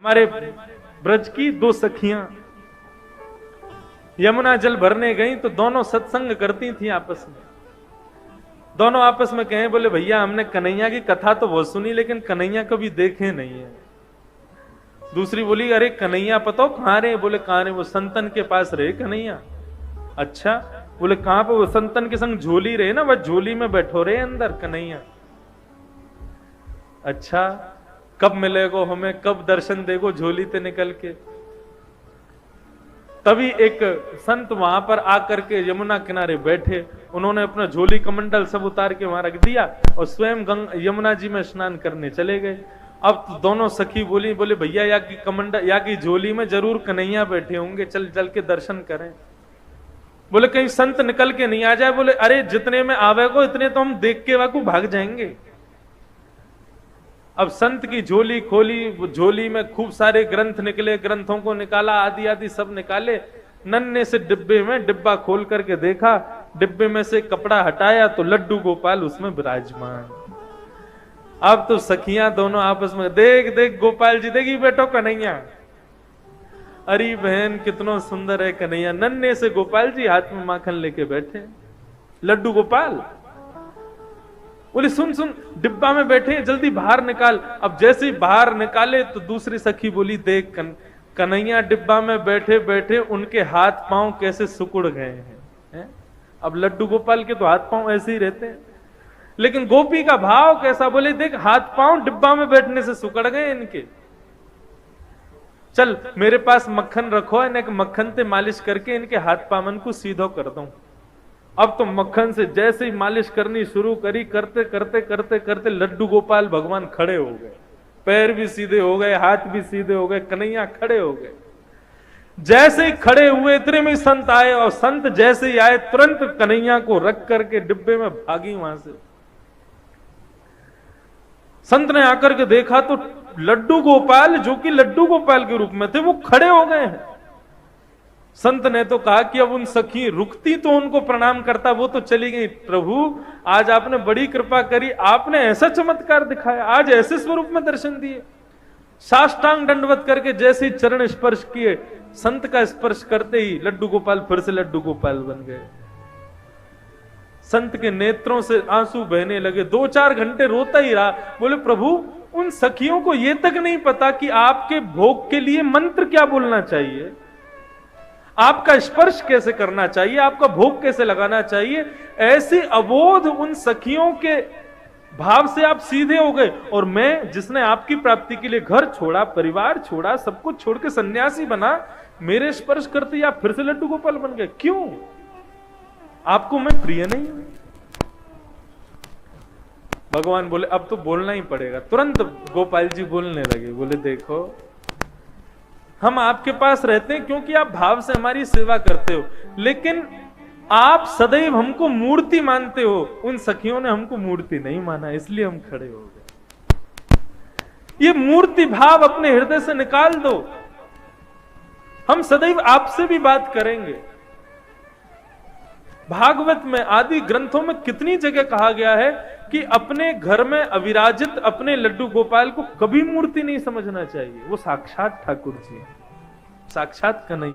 हमारे ब्रज की दो सखियां यमुना जल भरने गई तो दोनों सत्संग करती थी आपस में। दोनों आपस में कहे, बोले भैया हमने कन्हैया की कथा तो बहुत सुनी लेकिन कन्हैया कभी देखे नहीं है। दूसरी बोली, अरे कन्हैया पता हो कहां रहे? बोले कहां रहे? वो संतन के पास रहे कन्हैया। अच्छा, बोले कहां पे? वो संतन के संग झोली रहे ना, वह झोली में बैठो रहे अंदर कन्हैया। अच्छा, कब मिलेगो हमें, कब दर्शन देगो झोली ते निकल के? तभी एक संत वहां पर आकर के यमुना किनारे बैठे, उन्होंने अपना झोली कमंडल सब उतार के वहां रख दिया और स्वयं यमुना जी में स्नान करने चले गए। अब तो दोनों सखी बोली, बोले भैया या की कमंडल या की झोली में जरूर कन्हैया बैठे होंगे, चल चल के दर्शन करें। बोले कहीं संत निकल के नहीं आ जाए। बोले अरे जितने में आवे को इतने तो हम देख के वाकू भाग जाएंगे। अब संत की झोली खोली, झोली में खूब सारे ग्रंथ निकले, ग्रंथों को निकाला, आदि आदि सब निकाले। नन्हे से डिब्बे में डिब्बा खोल करके देखा, डिब्बे में से कपड़ा हटाया तो लड्डू गोपाल उसमें विराजमान। अब तो सखियां दोनों आपस में, देख देख गोपाल जी, देखी बैठो कन्हैया। अरे बहन कितना सुंदर है कन्हैया। नन्हे से गोपाल जी हाथ में माखन लेके बैठे, लड्डू गोपाल। बोले सुन सुन, डिब्बा में बैठे, जल्दी बाहर निकाल। अब जैसे ही बाहर निकाले तो दूसरी सखी बोली, देख कन्हैया डिब्बा में बैठे बैठे उनके हाथ पांव कैसे सिकुड़ गए हैं। अब लड्डू गोपाल के तो हाथ पांव ऐसे ही रहते हैं, लेकिन गोपी का भाव कैसा? बोले देख हाथ पांव डिब्बा में बैठने से सिकुड़ गए इनके। चल मेरे पास मक्खन रखो, इन्हें मक्खन से मालिश करके इनके हाथ पामन को सीधो कर दूं। अब तो मक्खन से जैसे ही मालिश करनी शुरू करी, करते करते करते करते लड्डू गोपाल भगवान खड़े हो गए, पैर भी सीधे हो गए, हाथ भी सीधे हो गए, कन्हैया खड़े हो गए। जैसे ही खड़े हुए इतने में संत आए, और संत जैसे ही आए तुरंत कन्हैया को रख करके डिब्बे में भागी वहां से। संत ने आकर के देखा तो लड्डू गोपाल, जो कि लड्डू गोपाल के रूप में थे, वो खड़े हो गए हैं। संत ने तो कहा कि अब उन सखी रुकती तो उनको प्रणाम करता, वो तो चली गई। प्रभु आज आपने बड़ी कृपा करी, आपने ऐसा चमत्कार दिखाया, आज ऐसे स्वरूप में दर्शन दिए। साष्टांग दंडवत करके जैसे ही चरण स्पर्श किए, संत का स्पर्श करते ही लड्डू गोपाल फिर से लड्डू गोपाल बन गए। संत के नेत्रों से आंसू बहने लगे, 2-4 घंटे रोता ही रहा। बोले प्रभु उन सखियों को यह तक नहीं पता कि आपके भोग के लिए मंत्र क्या बोलना चाहिए, आपका स्पर्श कैसे करना चाहिए, आपका भोग कैसे लगाना चाहिए। ऐसी अबोध उन सखियों के भाव से आप सीधे हो गए, और मैं जिसने आपकी प्राप्ति के लिए घर छोड़ा, परिवार छोड़ा, सब कुछ छोड़ के सन्यासी बना, मेरे स्पर्श करते ही आप फिर से लड्डू गोपाल बन गए। क्यों? आपको मैं प्रिय नहीं हूं? भगवान बोले अब तो बोलना ही पड़ेगा। तुरंत गोपाल जी बोलने लगे, बोले देखो हम आपके पास रहते हैं क्योंकि आप भाव से हमारी सेवा करते हो, लेकिन आप सदैव हमको मूर्ति मानते हो। उन सखियों ने हमको मूर्ति नहीं माना, इसलिए हम खड़े हो गए। ये मूर्ति भाव अपने हृदय से निकाल दो। हम सदैव आपसे भी बात करेंगे। भागवत में आदि ग्रंथों में कितनी जगह कहा गया है कि अपने घर में अविराजित अपने लड्डू गोपाल को कभी मूर्ति नहीं समझना चाहिए। वो साक्षात ठाकुर जी, साक्षात कन्हैया।